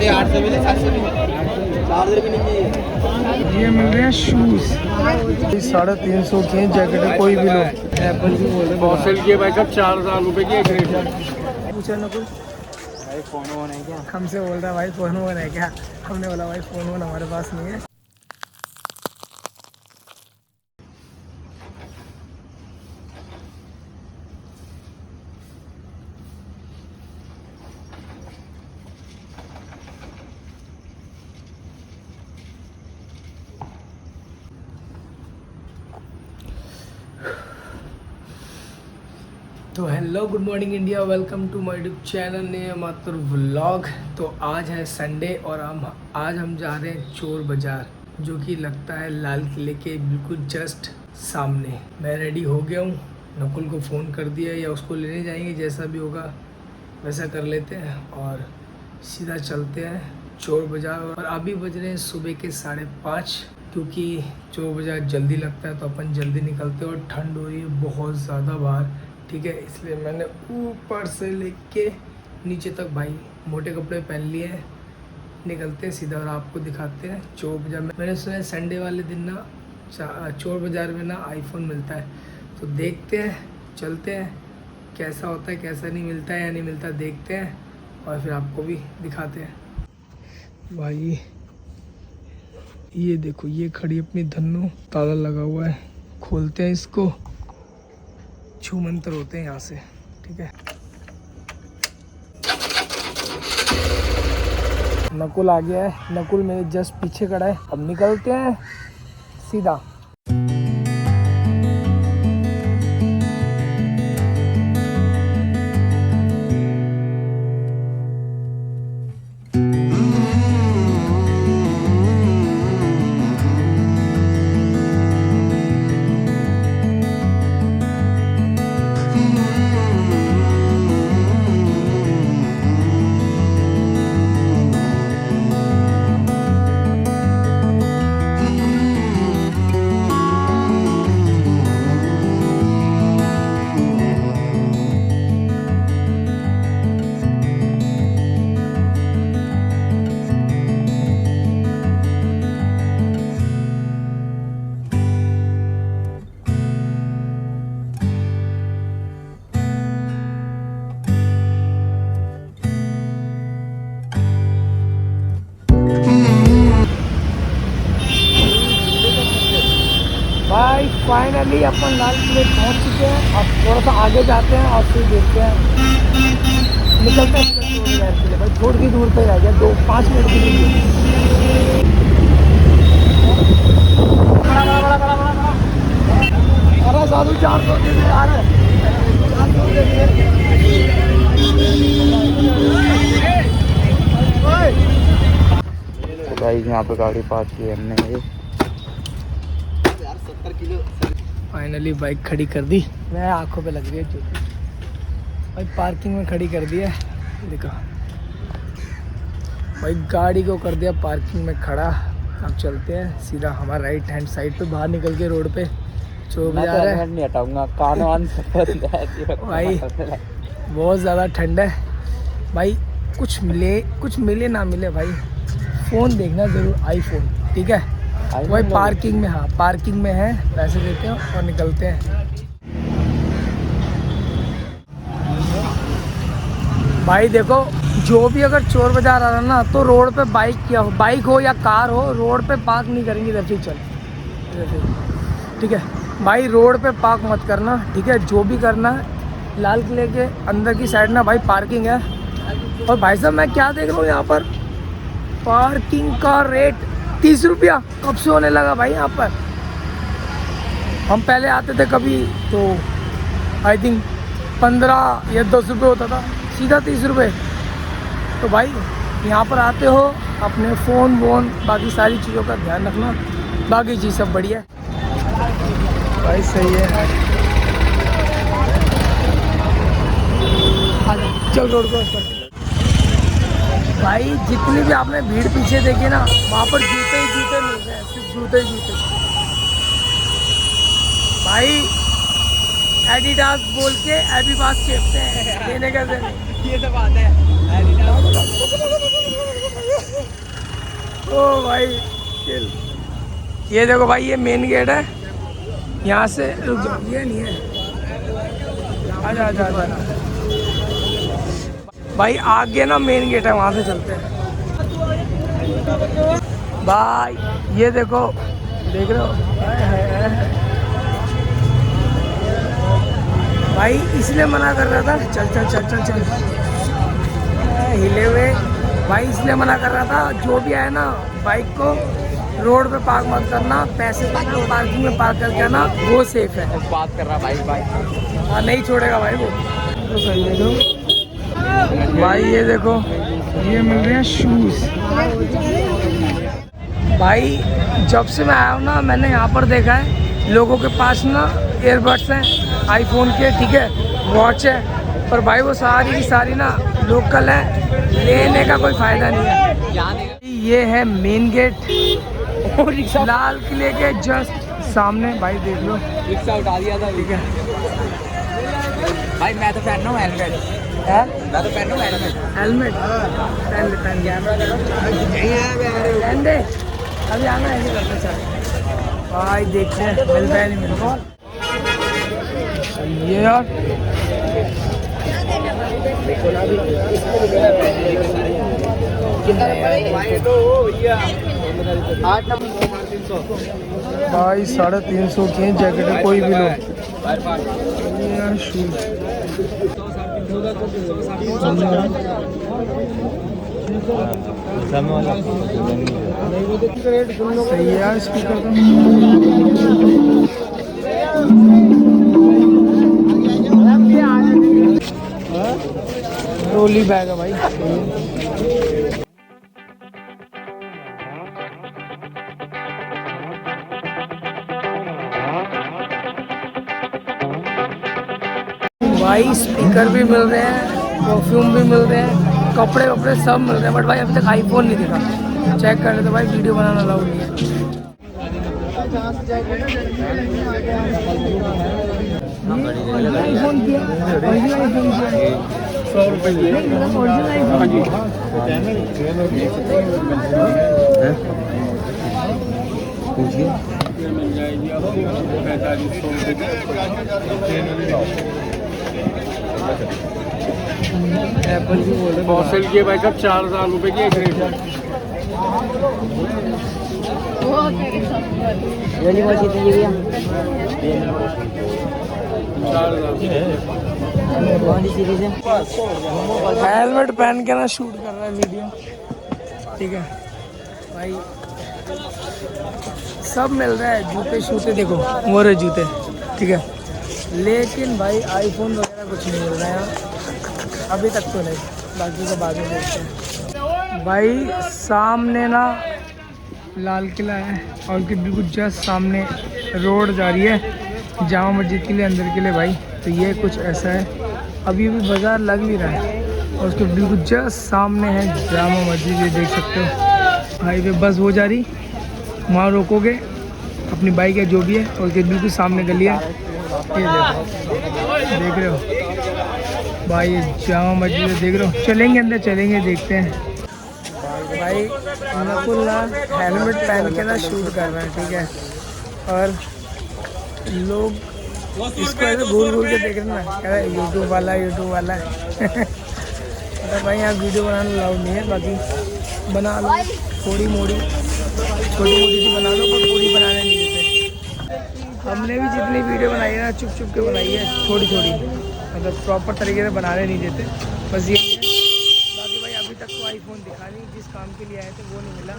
800 मिले 700 मिले 400 भी नहीं चाहिए। ये मिल रहे हैं शूज 350 के जैकेट है, कोई भी लो। एप्पल की बोल रहे के भाई साहब 4000 रुपए की एक रेट है। पूछा ना कुछ भाई फोन वोन है क्या? हमसे बोल रहा है भाई फ़ोन वोन है क्या। हमने बोला भाई फ़ोन वोन हमारे पास नहीं है। तो hello good morning India, welcome to my YouTube channel ने मात्र व्लॉग। तो आज है संडे और आज हम जा रहे हैं चोर बाज़ार, जो कि लगता है लाल किले के बिल्कुल जस्ट सामने। मैं रेडी हो गया हूँ, नकुल को फ़ोन कर दिया, या उसको लेने जाएंगे, जैसा भी होगा वैसा कर लेते हैं और सीधा चलते हैं चोर बाज़ार। और अभी बज रहे हैं सुबह के 5:30, क्योंकि चोर बाज़ार जल्दी लगता है तो अपन जल्दी निकलते हैं। और ठंड हो रही है बहुत ज़्यादा बाहर, ठीक है, इसलिए मैंने ऊपर से लेके नीचे तक भाई मोटे कपड़े पहन लिए हैं। निकलते हैं सीधा और आपको दिखाते हैं चोर बाज़ार में। मैंने सुना है संडे वाले दिन ना चोर बाज़ार में ना आईफोन मिलता है, तो देखते हैं, चलते हैं, कैसा होता है कैसा नहीं मिलता है या नहीं मिलता, देखते हैं और फिर आपको भी दिखाते हैं। भाई ये देखो, ये खड़ी अपनी धन्नो, ताला लगा हुआ है, खोलते हैं इसको, छू मंत्र होते हैं यहाँ से, ठीक है। नकुल आ गया है, नकुल मेरे जस्ट पीछे खड़ा है। अब निकलते हैं सीधा। भाई फाइनली अपन लाल किले पहुंच चुके हैं। अब थोड़ा सा आगे जाते हैं और फिर देखते हैं, निकलते हैं लाल किले। भाई थोड़ी सी दूर पे रह गया, 5 मिनट की दूरी। अरे साधु 400 दे दे यार, 400 दे दे। भाई यहाँ पे गाड़ी पार्क की हमने, फाइनली बाइक खड़ी कर दी। मैं आंखों पे लग रही है चोट। भाई पार्किंग में खड़ी कर दिया, देखो भाई गाड़ी को कर दिया पार्किंग में खड़ा। अब चलते हैं सीधा हमारा राइट हैंड साइड पे, बाहर निकल के रोड पे चोर बाज़ार है। नहीं हटाऊंगा कान भाई बहुत ज़्यादा ठंड है भाई, कुछ मिले ना मिले भाई, फ़ोन देखना ज़रूर, आईफोन, ठीक है। वही पार्किंग में, हाँ पार्किंग में है, पैसे देते हैं और निकलते हैं। भाई देखो, जो भी अगर चोर बाज़ार आ रहा ना, तो रोड पे बाइक हो या कार हो, रोड पे पार्क नहीं करेंगे। इधर से चल, ठीक है भाई, रोड पे पार्क मत करना, ठीक है। जो भी करना है लाल किले के अंदर की साइड ना भाई पार्किंग है। और भाई साहब मैं क्या देख रहा हूँ यहाँ पर, पार्किंग का रेट 30 रुपया कब से होने लगा भाई यहाँ पर। हम पहले आते थे कभी तो आई थिंक 15 या 10 रुपये होता था, सीधा 30 रुपये। तो भाई यहाँ पर आते हो, अपने फ़ोन वोन बाकी सारी चीज़ों का ध्यान रखना, बाकी चीज़ सब बढ़िया है भाई, सही है। चल रोड क्रॉस कर। भाई जितनी भी आपने भीड़ पीछे देखी ना, वहाँ पर जूते ही जूते मिल रहे हैं, सिर्फ जूते ही जूते। भाई एडिडास बोल के एडिडास चेपते हैं, लेने का नहीं। ये तो बात है। ओ भाई ये देखो भाई, ये मेन गेट है, यहाँ से रुक जाओ, ये नहीं है, आजा आजा आजा भाई, आगे ना मेन गेट है, वहाँ से चलते हैं भाई। ये देखो, देख रहे हो भाई, इसलिए मना कर रहा था, चल चल चल चल चल, हिले हुए भाई, इसलिए मना कर रहा था, जो भी आए ना बाइक को रोड पे पार्क मत करना, पैसे देना, पार्किंग में पार्क करके आना, वो सेफ है। बात कर रहा भाई भाई। हाँ नहीं छोड़ेगा भाई वो। तो सही है भाई, ये देखो, ये मिल रहे हैं शूज़ भाई। जब से मैं आया हूँ ना, मैंने यहाँ पर देखा है लोगों के पास ना एयरबड्स हैं आईफोन के, ठीक है, वॉच है, पर भाई वो सारी की सारी ना लोकल है, लेने का कोई फ़ायदा नहीं है। ये है मेन गेट, लाल किले के जस्ट सामने भाई, देख लो, रिक्शा उठा दिया था, ठीक है भाई। मैं तो पहन रहा हूँ हेलमेट, मैं तो पहन रहा हूँ हेलमेट। हेलमेट पहन दे, अभी आना है, नहीं करते चल भाई, देखते हैं मिलता है नहीं मिलता। ये यार भाई 350 की जैकेट है, कोई भी लो। शूज सही है यार, स्पीकर का ट्रॉली बैग है भाई। भाई स्पीकर भी मिल रहे हैं, परफ्यूम भी मिल रहे हैं, कपड़े वपड़े सब मिल रहे हैं, बट भाई अभी तक आईफोन नहीं दिखा। चेक कर रहे थे भाई, वीडियो बनाना अलाउड नहीं है। आईफोन किया, 100 रुपये एप्पल की बोल रहे फॉसिल की बाइक अब 4000 रुपए की एक रेट है। हेलमेट पहन के ना शूट कर रहा है वीडियो, ठीक है भाई। सब मिल रहा है, जूते शूते देखो, वो रहे जूते, ठीक है, लेकिन भाई आईफोन वगैरह कुछ नहीं मिल रहा है अभी तक तो नहीं, बाकी का बाद में देखते हैं। भाई सामने ना लाल किला है, और कि बिल्कुल जस्ट सामने रोड जा रही है जामा मस्जिद के लिए, अंदर के लिए भाई। तो ये कुछ ऐसा है, अभी भी बाज़ार लग भी रहा है, और उसके बिल्कुल जस्ट सामने है जामा मस्जिद, ये देख सकते हो। हाईवे बस हो जा रही, वहाँ रोकोगे अपनी बाइक है जो भी है, और उसके बिल्कुल सामने गली है, ये देखो, देख रहे हो भाई, ये जामा मस्जिद देख रहे हो। चलेंगे अंदर, चलेंगे, देखते हैं भाई। नकुल ना हेलमेट पहन के ना शूट कर रहे हैं, ठीक है, और लोग इसको ऐसे घूर घूर के देख रहे ना, कह रहे यूट्यूब वाला है तो भाई यहाँ वीडियो बनाना अलाउड नहीं है, बाकी बना लो, थोड़ी मोड़ी छोटी मोटी सी बना लो, पर पूरी बनाने नहीं देते। हमने भी जितनी वीडियो बनाई है ना, चुप चुप के बनाई है, थोड़ी थोड़ी, मतलब प्रॉपर तरीके से बनाने नहीं देते, बस ये है। बाकी भाई अभी तक तो आईफोन दिखा नहीं, जिस काम के लिए आए थे वो नहीं मिला।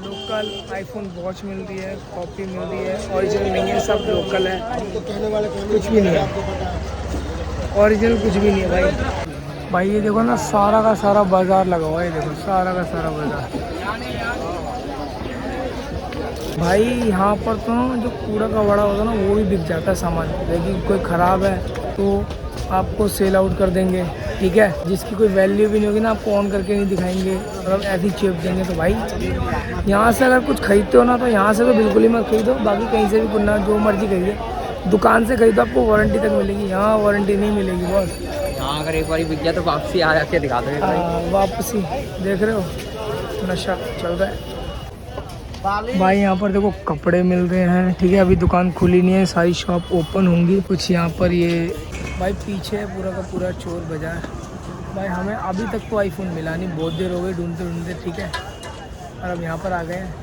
लोकल आईफोन वॉच मिल रही है, कॉपी मिल रही है, ओरिजिनल नहीं है, सब लोकल है, कुछ भी नहीं है ओरिजिनल, कुछ भी नहीं है भाई। भाई ये देखो ना, सारा का सारा बाज़ार लगा हुआ है, देखो सारा का सारा बाज़ार भाई। यहाँ पर तो जो कूड़ा का बड़ा होता है ना, वो भी बिक जाता है सामान, लेकिन कोई ख़राब है तो आपको सेल आउट कर देंगे, ठीक है, जिसकी कोई वैल्यू भी नहीं होगी ना, आपको ऑन करके नहीं दिखाएंगे, और ऐसे ही चेप देंगे। तो भाई यहाँ से अगर कुछ खरीदते हो ना, तो यहाँ से तो बिल्कुल ही मत खरीदो, बाकी कहीं से भी कुन्ना जो मर्जी खरीदे, दुकान से खरीदो, आपको वारंटी तक मिलेगी, यहाँ वारंटी नहीं मिलेगी बॉस। हाँ, अगर एक बार बिक गया तो वापसी आ जाके दिखा दो, वापसी देख रहे हो, नशा चल रहा है भाई। यहाँ पर देखो कपड़े मिल रहे हैं, ठीक है। अभी दुकान खुली नहीं है, सारी शॉप ओपन होंगी। कुछ यहाँ पर ये भाई पीछे है पूरा का पूरा चोर बाज़ार। भाई हमें अभी तक तो आईफोन मिला नहीं, बहुत देर हो गई ढूंढते ढूंढते, ठीक है। और अब यहाँ पर आ गए हैं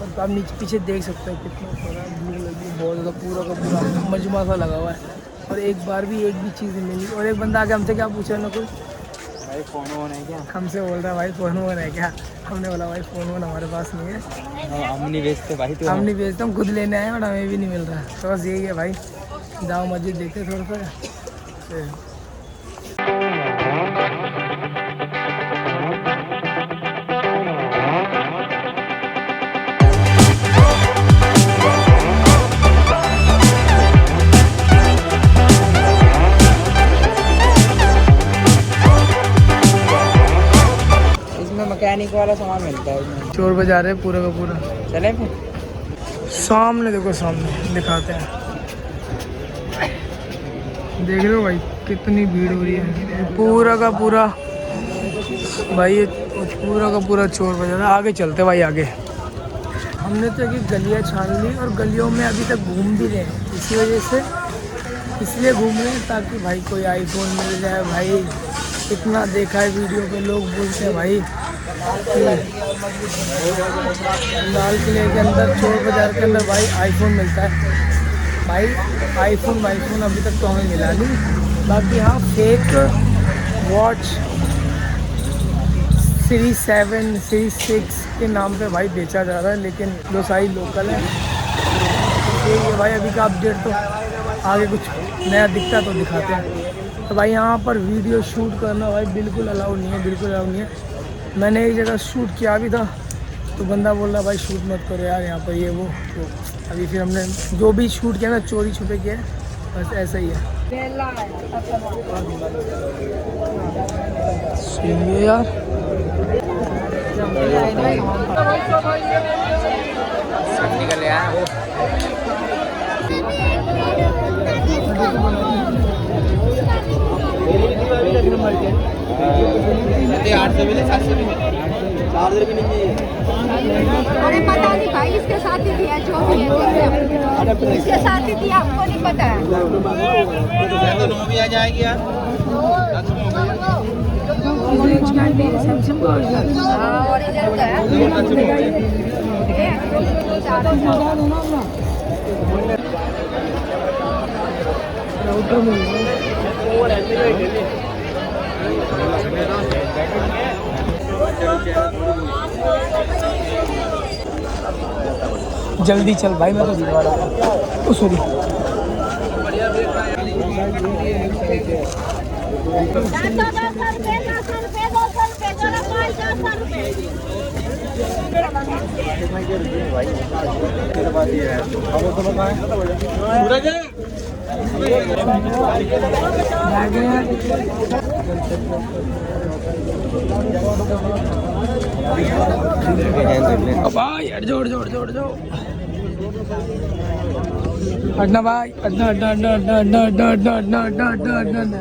और तो आप नीचे पीछे देख सकते हो कितना बड़ा भीड़ लगी, बहुत ज़्यादा पूरा का पूरा मजमा सा लगा हुआ है। और एक बार भी एक भी चीज़ नहीं मिली। और एक बंदा आके हमसे क्या पूछा ना, कुछ भाई फ़ोन वोन है क्या? हमसे बोल रहा है भाई फ़ोन वोन है क्या। हमने बोला भाई फ़ोन वोन हमारे पास नहीं है, हम नहीं बेचते भाई। तो हम नहीं बेचते, हम खुद लेने आए और हमें भी नहीं मिल रहा। तो बस यही है भाई, जाओ मस्जिद देखते थोड़ा सा। मैकेनिक वाला सामान मिलता है इसमें। चोर बाजार है पूरा का पूरा। चले फिर सामने देखो, सामने दिखाते हैं। देख रहे हो भाई कितनी भीड़ हो रही है, पूरा का पूरा भाई, ये पूरा का पूरा चोर बाजार है। आगे चलते भाई आगे। हमने तो एक गलियाँ छान ली और गलियों में अभी तक घूम भी रहे हैं, इसी वजह से इसलिए घूम रहे हैं ताकि भाई कोई आईफोन मिल जाए। भाई इतना देखा है वीडियो पे, लोग बोलते हैं भाई लाल किले के अंदर, चोर बाज़ार के अंदर भाई आईफोन मिलता है। भाई आईफोन अभी तक तो हमें मिला नहीं। बाकी हाँ फेक वॉच सीरीज 7 सीरीज 6 के नाम पे भाई बेचा जा रहा है, लेकिन जो सारी लोकल है। ठीक है भाई, अभी का अपडेट तो आगे कुछ नया दिखता तो दिखाते हैं। तो भाई यहाँ पर वीडियो शूट करना भाई बिल्कुल अलाउ नहीं है, बिल्कुल अलाउ नहीं है। मैंने एक जगह शूट किया भी था तो बंदा बोल रहा भाई शूट मत करो यार यहाँ पर ये वो। तो अभी फिर हमने जो भी शूट किया ना चोरी छुपे किया, बस ऐसा ही है। सही है यार। सब निकल गया। 800 मिले 700 मिले 400 भी नहीं है। अरे पता नहीं भाई, इसके साथ ही दिया जो भी है, इसके साथ ही दिया, आपको नहीं पता है। तो 9 भी आ जाएगी यार। हाँ ओरिजिनल का जल्दी चल भाई, मैं तो दिलवा रहा था। सॉरी भाई जोड़ जोड़ जोड़ जोड़ अड्डा भाई, अड्डा अड्डा अड्डा अड्डा अड्डा अड्डा अड्डा अड्डा अड्डा अड्डा अड्डा।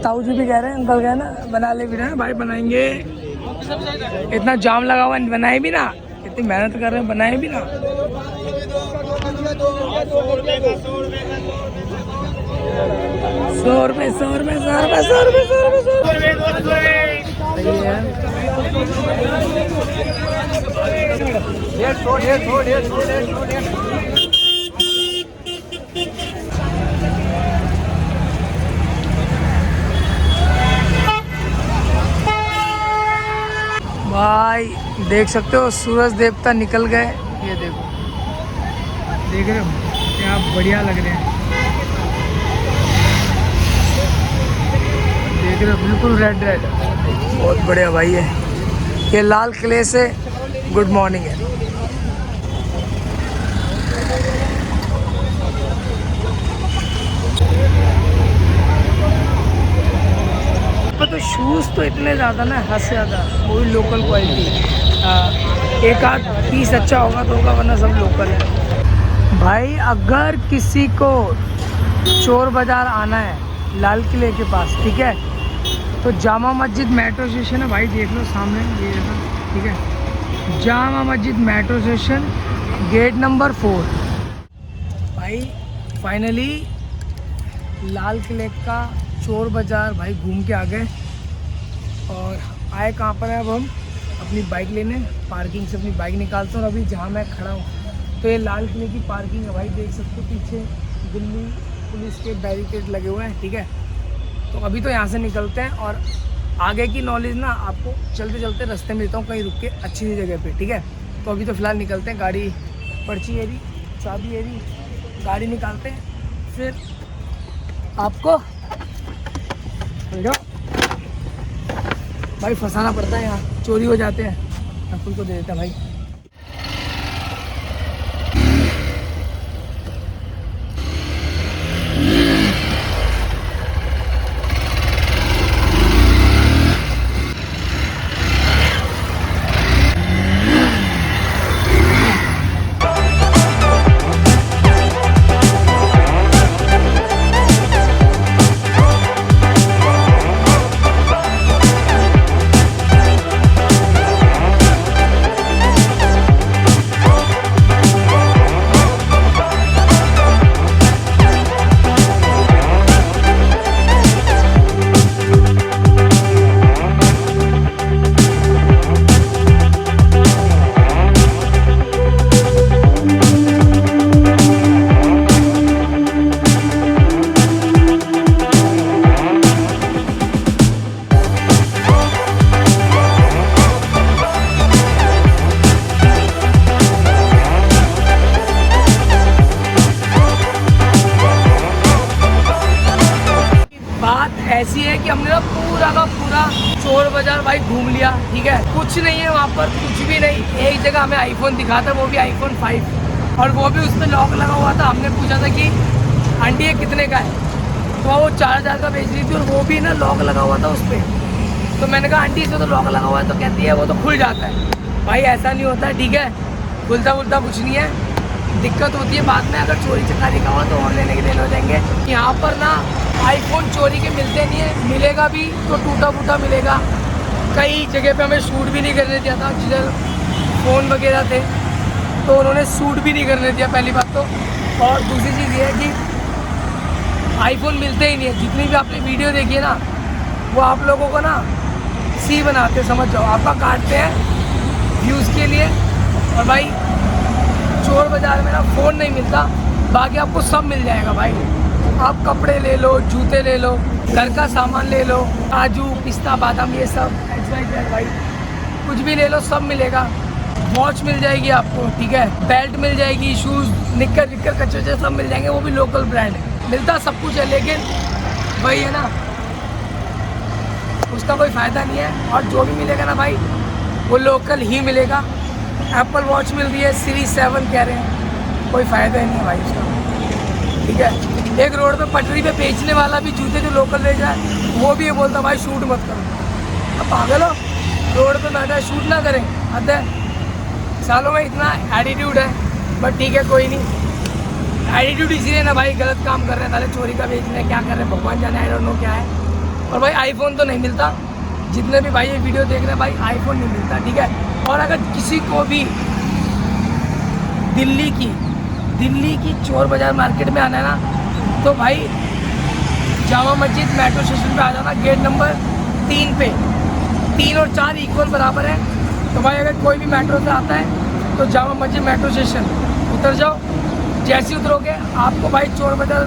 ताऊ जी भी कह रहे हैं, अंकल कह ना बना ले भी ना भाई, बनाएंगे। इतना जाम लगा हुआ बनाए भी ना, इतनी मेहनत कर रहे हैं बनाए भी ना। 100 रुपये 100 रुपये 100 रुपये 100 रुपये 100 रुपये 100 रुपये। भाई देख सकते हो सूरज देवता निकल गए, ये देखो, देख रहे हो क्या बढ़िया लग रहे हैं। देख रहे हो बिल्कुल रेड रेड, बहुत बढ़िया भाई है। ये लाल किले से गुड मॉर्निंग है। तो शूज़ तो इतने ज़्यादा ना, हद से ज़्यादा, कोई लोकल क्वालिटी। एक आध पीस अच्छा होगा तो होगा, वरना सब लोकल है। भाई अगर किसी को चोर बाज़ार आना है लाल किले के पास, ठीक है, तो जामा मस्जिद मेट्रो स्टेशन है भाई, देख लो सामने ये है, ठीक है। Jama Masjid metro station gate number 4। भाई फाइनली लाल किले का चोर बाज़ार भाई घूम के आ गए। और आए कहाँ पर है, अब हम अपनी बाइक लेने पार्किंग से अपनी बाइक निकालते हैं। और अभी जहाँ मैं खड़ा हूँ तो ये लाल किले की पार्किंग है भाई, देख सकते हो पीछे दिल्ली पुलिस के बैरिकेड लगे हुए हैं, ठीक है। तो अभी तो यहाँ से निकलते हैं और आगे की नॉलेज ना आपको चलते चलते रास्ते में देता हूँ, कहीं रुक के अच्छी सी जगह पे, ठीक है। तो अभी तो फ़िलहाल निकलते हैं, गाड़ी पर्ची है रही, चाबी है रही, गाड़ी निकालते हैं, फिर आपको भाई फंसाना पड़ता है, यहाँ चोरी हो जाते हैं, आपको को दे देता भाई। ऐसी है कि हमने ना पूरा का पूरा चोर बाजार भाई घूम लिया, ठीक है। कुछ नहीं है वहाँ पर, कुछ भी नहीं। एक जगह हमें आईफोन दिखा था, वो भी आईफोन 5, और वो भी उसमें लॉक लगा हुआ था। हमने पूछा था कि आंटी ये कितने का है, तो वो 4000 का बेच रही थी, और वो भी ना लॉक लगा हुआ था उस पर। तो मैंने कहा आंटी इसमें तो लॉक लगा हुआ है, तो कहती है वो तो खुल जाता है। भाई ऐसा नहीं होता है, ठीक है, खुलता वुलता कुछ नहीं है, दिक्कत होती है बाद में। अगर चोरी चकारी का हुआ तो और लेने के दिन हो जाएंगे। यहाँ पर ना आईफोन चोरी के मिलते नहीं है, मिलेगा भी तो टूटा फूटा मिलेगा। कई जगह पे हमें शूट भी नहीं करने दिया था, जिधर फ़ोन वगैरह थे तो उन्होंने शूट भी नहीं करने दिया, पहली बात तो। और दूसरी चीज़ ये है कि आईफोन मिलते ही नहीं है। जितनी भी आपने वीडियो देखी है ना, वो आप लोगों को ना सी बनाते, समझ जाओ, आपका काटते हैं व्यूज़ के लिए। और भाई चोर बाज़ार में ना फ़ोन नहीं मिलता, बाकी आपको सब मिल जाएगा भाई। आप कपड़े ले लो, जूते ले लो, घर का सामान ले लो, काजू पिस्ता बादाम ये सब XYZ भाई कुछ भी ले लो, सब मिलेगा। वॉच मिल जाएगी आपको, ठीक है, बेल्ट मिल जाएगी, शूज़, निक्कर विक्कर कच्चे सब मिल जाएंगे, वो भी लोकल ब्रांड है। मिलता सब कुछ है, लेकिन वही है ना, उसका कोई फ़ायदा नहीं है। और जो भी मिलेगा ना भाई वो लोकल ही मिलेगा। एप्पल वॉच मिल रही है, सीरीज 7 कह रहे हैं, कोई फ़ायदा ही नहीं है भाई उसका, ठीक है। एक रोड पे पटरी पे बेचने वाला भी जूते जो लोकल ले जाए, वो भी ये बोलता भाई शूट मत करो। अब पागल हो, रोड पे बैठा है, शूट ना करें, हद है। सालों में इतना एटीट्यूड है, बट ठीक है कोई नहीं। एटीट्यूड इसीलिए ना भाई गलत काम कर रहे हैं, ताले चोरी का बेच रहे हैं, क्या कर रहे हैं भगवान जाने, आई डोंट नो क्या है। और भाई आईफोन तो नहीं मिलता, जितने भी भाई ये वीडियो देख रहे हैं भाई आईफोन नहीं मिलता, ठीक है। और अगर किसी को भी दिल्ली की चोर बाज़ार मार्केट में आना है ना, तो भाई जामा मस्जिद मेट्रो स्टेशन पे आ जाना, गेट नंबर 3 पे। 3 और 4 इक्वल बराबर है। तो भाई अगर कोई भी मेट्रो से आता है तो जामा मस्जिद मेट्रो स्टेशन उतर जाओ। जैसे उतरोगे आपको भाई चोर बाज़ार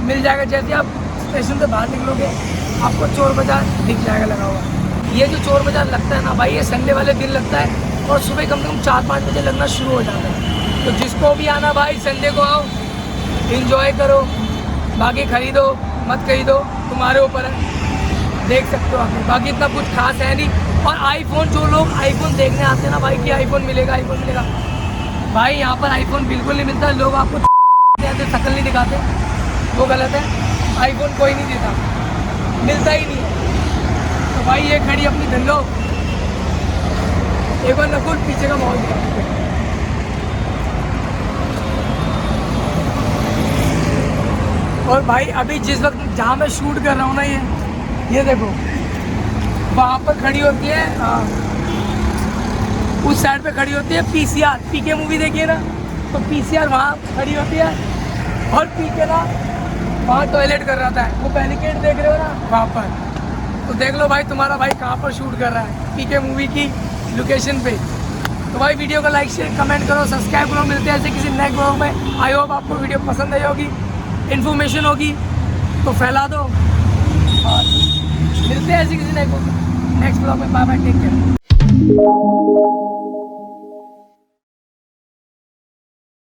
मिल जाएगा। जैसे आप स्टेशन से बाहर निकलोगे आपको चोर बाज़ार दिख जाएगा लगा हुआ। ये जो चोर बाज़ार लगता है ना भाई, ये संडे वाले दिन लगता है, और सुबह कम से कम 4-5 बजे लगना शुरू हो जाता है। तो जिसको भी आना भाई संडे को आओ, एंजॉय करो, बाकी खरीदो मत खरीदो तुम्हारे ऊपर है, देख सकते हो आप। बाकी इतना कुछ खास है नहीं। और आईफोन, जो लोग आईफोन देखने आते हैं ना भाई कि आईफोन मिलेगा, भाई यहाँ पर आईफोन बिल्कुल नहीं मिलता। लोग आपको शक्ल नहीं दिखाते, वो गलत है। आईफोन कोई नहीं देता, मिलता ही नहीं है। तो भाई ये खड़ी अपनी धंधो, एक बार नकुल पीछे का माहौल दिखा। और भाई अभी जिस वक्त जहाँ मैं शूट कर रहा हूँ ना, ये देखो वहाँ पर खड़ी होती है, उस साइड पे खड़ी होती है पीसीआर, पीके मूवी देखिए ना, तो पीसीआर वहाँ खड़ी होती है और पीके ना वहाँ टॉयलेट कर रहा था। वो बैरिकेड देख रहे हो ना वहाँ पर, तो देख लो भाई तुम्हारा भाई कहाँ पर शूट कर रहा है, पीके मूवी की लोकेशन पे। तो भाई वीडियो को लाइक शेयर कमेंट करो, सब्सक्राइब करो। मिलते हैं ऐसे किसी नेक्स्ट ब्लॉग में। आई होप आपको वीडियो पसंद आई होगी, इन्फॉर्मेशन होगी तो फैला दो, और मिलते हैं ऐसे किसी नेक्स्ट ब्लॉग में। Bye bye, take care.